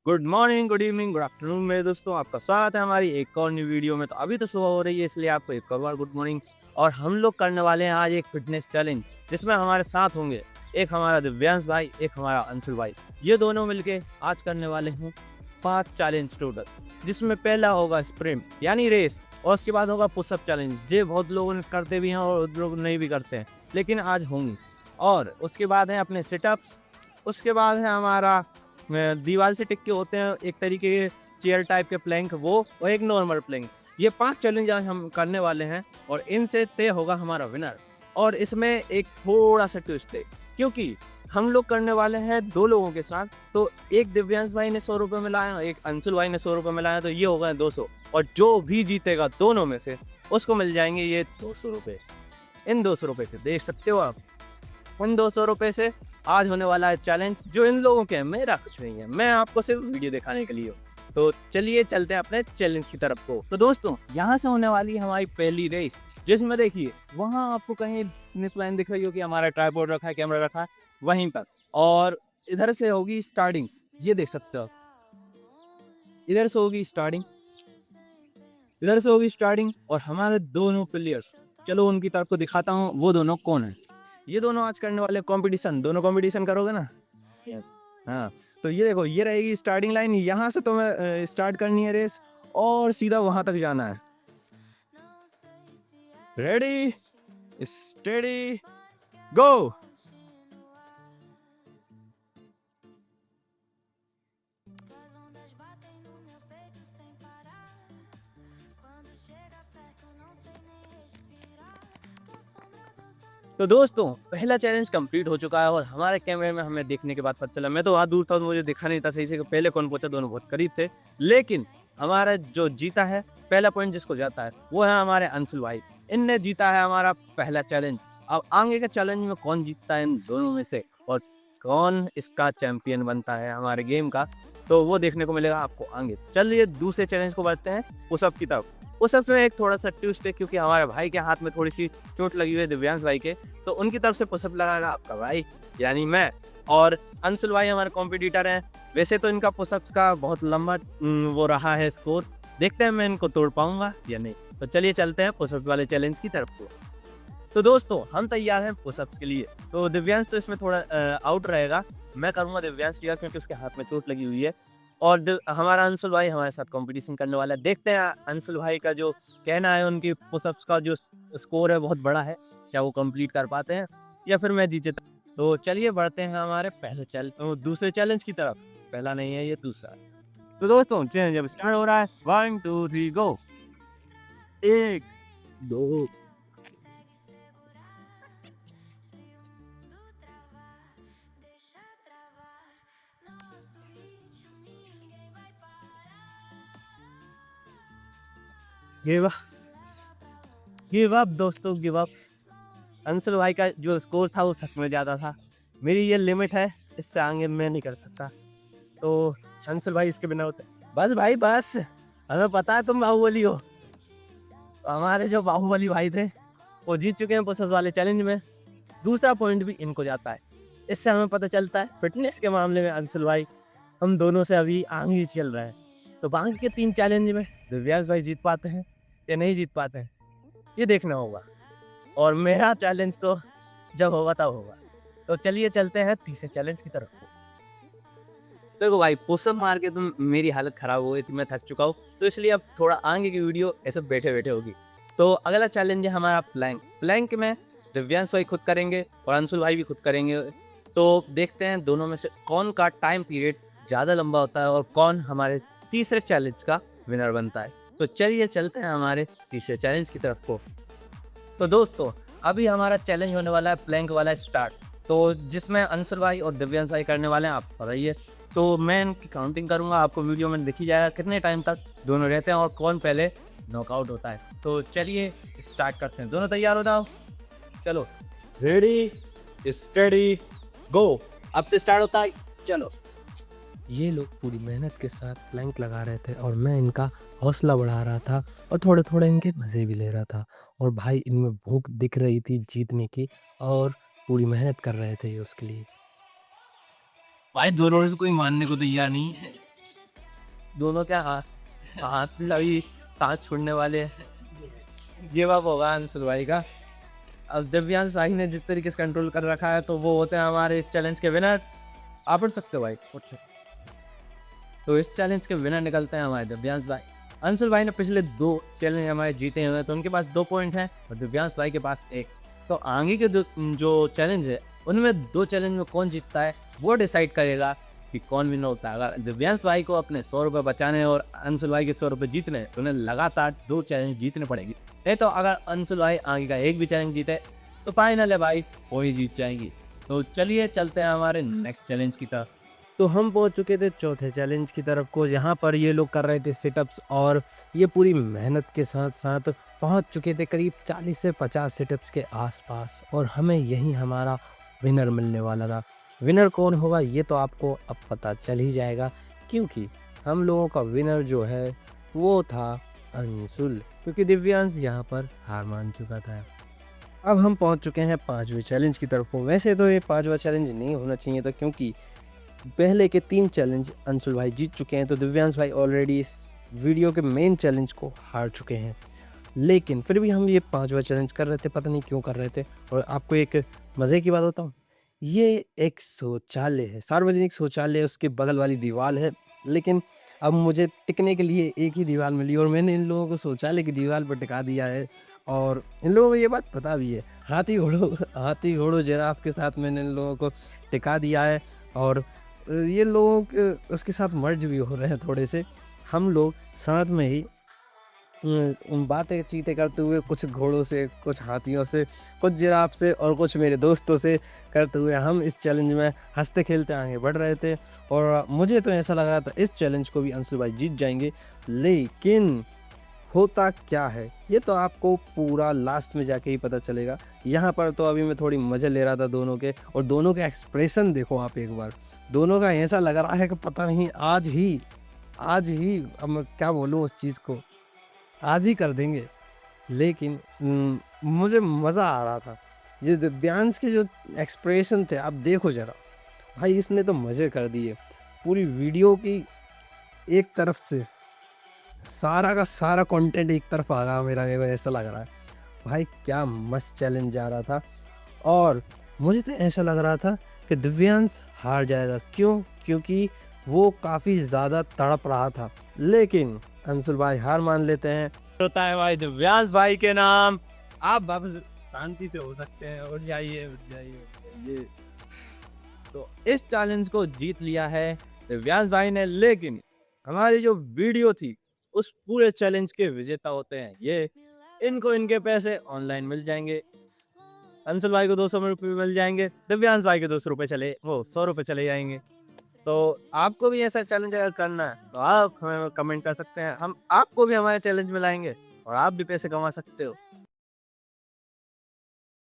Good morning, good evening, good afternoon मेरे दोस्तों, आपका स्वागत है हमारी एक और न्यू वीडियो में। तो अभी तो सुबह हो रही है इसलिए आपको एक और बार गुड मॉर्निंग। और हम लोग करने वाले हैं आज एक फिटनेस चैलेंज, जिसमें हमारे साथ होंगे एक हमारा दिव्यांश भाई, एक हमारा अंशुल भाई। ये दोनों मिलके आज करने वाले हैं 5 चैलेंज टोटल, जिसमें पहला होगा स्प्रिंट यानी रेस, और उसके बाद होगा पुशअप चैलेंज। ये बहुत लोग करते भी हैं और लोग नहीं भी करते हैं, लेकिन आज होंगी। और उसके बाद है अपने सिटअप्स। उसके बाद है हमारा दीवार से टिक के होते हैं एक तरीके के चेयर टाइप के प्लैंक, वो और एक नॉर्मल प्लैंक। ये 5 चैलेंज आज हम करने वाले हैं और इनसे तय होगा हमारा विनर। और इसमें एक थोड़ा सा ट्विस्ट है, क्योंकि हम लोग करने वाले हैं 2 लोगों के साथ। तो एक दिव्यांश भाई ने 100 रुपये में लाया, एक अंशुल भाई ने 100 रुपये में लाया, तो ये हो गए 200। और जो भी जीतेगा दोनों में से, उसको मिल जाएंगे ये 200 रुपये। इन 200 रुपये से देख सकते हो आप, उन 200 रुपये से आज होने वाला है चैलेंज, जो इन लोगों के है, मेरा कुछ नहीं है, मैं आपको सिर्फ वीडियो दिखाने के लिए हूँ। तो चलिए चलते हैं अपने चैलेंज की तरफ को। तो दोस्तों, यहाँ से होने वाली है हमारी पहली रेस, जिसमें देखिए वहाँ आपको कहीं फिनिश लाइन दिख रही होगी, हमारा ट्राइपॉड रखा है, कैमरा रखा है वहीं पर। और इधर से होगी स्टार्टिंग, ये देख सकते हो, इधर से होगी स्टार्टिंग, इधर से होगी स्टार्टिंग। और हमारे दोनों प्लेयर्स, चलो उनकी तरफ को दिखाता हूँ, वो दोनों कौन है। ये दोनों आज करने वाले कंपटीशन, दोनों कंपटीशन करोगे ना? यस। हाँ, तो ये देखो, ये रहेगी स्टार्टिंग लाइन। यहाँ से तुम्हें स्टार्ट करनी है रेस और सीधा वहां तक जाना है। रेडी, स्टेडी, गो। तो दोस्तों, पहला चैलेंज कंप्लीट हो चुका है और हमारे कैमरे में हमें देखने के बाद पता चला, मैं तो वहाँ दूर था तो मुझे दिखा नहीं था सही से कि पहले कौन पहुंचा, दोनों बहुत करीब थे। लेकिन हमारा जो जीता है, पहला पॉइंट जिसको जाता है, वो है हमारे अंशुल भाई। इनने जीता है हमारा पहला चैलेंज। अब आगे के चैलेंज में कौन जीतता है इन दोनों में से, और कौन इसका चैंपियन बनता है हमारे गेम का, तो वो देखने को मिलेगा आपको आगे। चलिए दूसरे चैलेंज को बढ़ते हैं, पुशअप की तरफ। पुशअप में एक थोड़ा सा ट्विस्ट है, क्योंकि हमारे भाई के हाथ में थोड़ी सी चोट लगी हुई है, दिव्यांश भाई के, तो उनकी तरफ से पुशअप लगाएगा आपका भाई यानी मैं। और अंशुल भाई हमारे कॉम्पिटिटर हैं। वैसे तो इनका पुशअप्स का बहुत लंबा वो रहा है स्कोर, देखते हैं मैं इनको तोड़ पाऊंगा या नहीं। तो चलिए चलते हैं पुशअप वाले चैलेंज की तरफ को। तो दोस्तों, हम तैयार हैं पुशअप्स के लिए। तो दिव्यांश तो इसमें थोड़ा आउट रहेगा, मैं करूंगा दिव्यांश की, क्योंकि उसके हाथ में चोट लगी हुई है। और हमारा अंशुल भाई हमारे साथ कंपटीशन करने वाला है। देखते हैं अंशुल भाई का जो कहना है, उनकी पुशअप्स का जो स्कोर है बहुत बड़ा है, क्या वो कंप्लीट कर पाते हैं या फिर मैं जीते। तो चलिए बढ़ते हैं हमारे दूसरे चैलेंज की तरफ। पहला नहीं है, ये दूसरा है। तो दोस्तों, चैलेंज अब स्टार्ट हो रहा है। 1 2 3 गो। 1 2 गिव अप, गिव अप दोस्तों, गिव अप। अंशुल भाई का जो स्कोर था वो सच में ज़्यादा था, मेरी ये लिमिट है, इससे आगे मैं नहीं कर सकता। तो अंशुल भाई इसके बिना होते। बस भाई बस, हमें पता है तुम बाहुबली हो। तो हमारे जो बाहुबली भाई थे वो जीत चुके हैं पुशअप वाले चैलेंज में। दूसरा पॉइंट भी इनको जाता है। इससे हमें पता चलता है फिटनेस के मामले में अंशुल भाई हम दोनों से अभी आगे ही चल रहे हैं। तो बाकी के 3 चैलेंज में दिव्यांश भाई जीत पाते हैं या नहीं जीत पाते हैं, ये देखना होगा। और मेरा चैलेंज तो जब होगा तब होगा। तो चलिए चलते हैं तीसरे चैलेंज की तरफ। देखो भाई, पुशअप मार के तो मेरी हालत खराब हो गई थी, मैं थक चुका हूँ, तो इसलिए अब थोड़ा आगे की वीडियो ऐसे बैठे बैठे होगी। तो अगला चैलेंज है हमारा प्लैंक। प्लैंक में दिव्यांश भाई खुद करेंगे और अंशुल भाई भी खुद करेंगे। तो देखते हैं दोनों में से कौन का टाइम पीरियड ज़्यादा लंबा होता है और कौन हमारे तीसरे चैलेंज का विनर बनता है। तो चलिए चलते हैं हमारे तीसरे चैलेंज की तरफ को। तो दोस्तों, अभी हमारा चैलेंज होने वाला है प्लैंक वाला स्टार्ट, तो जिसमें अंशुल भाई और दिव्यांश भाई करने वाले हैं, आप बताइए। तो मैं इनकी काउंटिंग करूंगा, आपको वीडियो में दिखी जाएगा कितने टाइम तक दोनों रहते हैं और कौन पहले नॉकआउट होता है। तो चलिए स्टार्ट करते हैं, दोनों तैयार हो जाओ, चलो रेडी स्टेडी गो। अब से स्टार्ट होता है, चलो। ये लोग पूरी मेहनत के साथ प्लैंक लगा रहे थे और मैं इनका हौसला बढ़ा रहा था और थोड़े थोड़े इनके मज़े भी ले रहा था। और भाई इनमें भूख दिख रही थी जीतने की, और पूरी मेहनत कर रहे थे ये उसके लिए। भाई दोनों से कोई मानने को तैयार नहीं है। दोनों क्या हाथ हाथ लगी साथ छोड़ने वाले गिव अप होगा अंशुल भाई का। अब दिव्यांश भाई ने जिस तरीके से कंट्रोल कर रखा है तो वो होते हैं हमारे इस चैलेंज के विनर। आप उठ सकते हो भाई, उठ सकते। तो इस चैलेंज के विनर निकलते हैं हमारे दिव्यांश भाई। अंशुल भाई ने पिछले 2 चैलेंज हमारे जीते हुए हैं तो उनके पास 2 पॉइंट हैं और दिव्यांश भाई के पास 1। तो आगे के जो चैलेंज है उनमें 2 चैलेंज में कौन जीतता है वो डिसाइड करेगा कि कौन विनर होता है। अगर दिव्यांश भाई को अपने 100 रुपये बचाने और अंशुल भाई के 100 रुपये जीतने तो उन्हें लगातार 2 चैलेंज जीतने पड़ेगी। नहीं तो अगर अंशुल भाई आगे का एक भी चैलेंज जीते तो फाइनल है भाई, वो ही जीत जाएंगी। तो चलिए चलते हैं हमारे नेक्स्ट चैलेंज की तरफ। तो हम पहुंच चुके थे चौथे चैलेंज की तरफ को, जहाँ पर ये लोग कर रहे थे सिटअप्स और ये पूरी मेहनत के साथ साथ पहुंच चुके थे करीब 40 से 50 सिटअप्स के आसपास और हमें यही हमारा विनर मिलने वाला था। विनर कौन होगा ये तो आपको अब पता चल ही जाएगा, क्योंकि हम लोगों का विनर जो है वो था अंशुल, क्योंकि दिव्यांश यहाँ पर हार मान चुका था। अब हम पहुंच चुके हैं 5वें चैलेंज की तरफ को। वैसे तो ये 5वां चैलेंज नहीं होना चाहिए था, क्योंकि पहले के 3 चैलेंज अंशुल भाई जीत चुके हैं तो दिव्यांश भाई ऑलरेडी इस वीडियो के मेन चैलेंज को हार चुके हैं। लेकिन फिर भी हम ये 5वां चैलेंज कर रहे थे, पता नहीं क्यों कर रहे थे। और आपको एक मज़े की बात बताऊँ, ये एक शौचालय है, सार्वजनिक शौचालय, उसके बगल वाली दीवार है। लेकिन अब मुझे टिकने के लिए एक ही दीवार मिली और मैंने इन लोगों को शौचालय की दीवार पर टिका दिया है। और इन लोगों को ये बात पता भी है, हाथी घोड़ों जिराफ के साथ मैंने इन लोगों को टिका दिया है। और ये लोग उसके साथ मर्ज भी हो रहे हैं थोड़े से। हम लोग साथ में ही बातें चीतें करते हुए कुछ घोड़ों से, कुछ हाथियों से, कुछ जिराफ से और कुछ मेरे दोस्तों से करते हुए हम इस चैलेंज में हंसते खेलते आगे बढ़ रहे थे। और मुझे तो ऐसा लग रहा था इस चैलेंज को भी अंशुल भाई जीत जाएंगे। लेकिन होता क्या है ये तो आपको पूरा लास्ट में जाके ही पता चलेगा। यहाँ पर तो अभी मैं थोड़ी मज़े ले रहा था दोनों के, और दोनों के एक्सप्रेशन देखो आप एक बार। दोनों का ऐसा लग रहा है कि पता नहीं आज ही अब मैं क्या बोलूँ उस चीज़ को, आज ही कर देंगे। लेकिन मुझे मज़ा आ रहा था। ये दिव्यांश के जो एक्सप्रेशन थे आप देखो ज़रा, भाई इसने तो मज़े कर दिए। पूरी वीडियो की एक तरफ से सारा का सारा कंटेंट एक तरफ आ गया मेरा ऐसा लग रहा है। भाई क्या मस्त चैलेंज जा रहा था। और मुझे तो ऐसा लग रहा था कि दिव्यांश हार जाएगा। क्यों? क्योंकि वो काफ़ी ज़्यादा तड़प रहा था। लेकिन अंशुल भाई हार मान लेते हैं। होता है भाई दिव्यांश भाई के नाम। आप वापस शांति से हो सकते हैं, उठ जाइए। तो इस चैलेंज को जीत लिया है दिव्यांश भाई ने। लेकिन हमारी जो वीडियो थी उस पूरे चैलेंज के विजेता होते हैं ये। इनको इनके पैसे ऑनलाइन मिल जाएंगे। अंशुल भाई को 200 रुपये मिल जाएंगे, दिव्यांश भाई के 200 रुपये 100 रुपये चले जाएंगे। तो आपको भी ऐसा चैलेंज अगर करना है तो आप हमें कमेंट कर सकते हैं, हम आपको भी हमारे चैलेंज में लाएंगे और आप भी पैसे कमा सकते हो।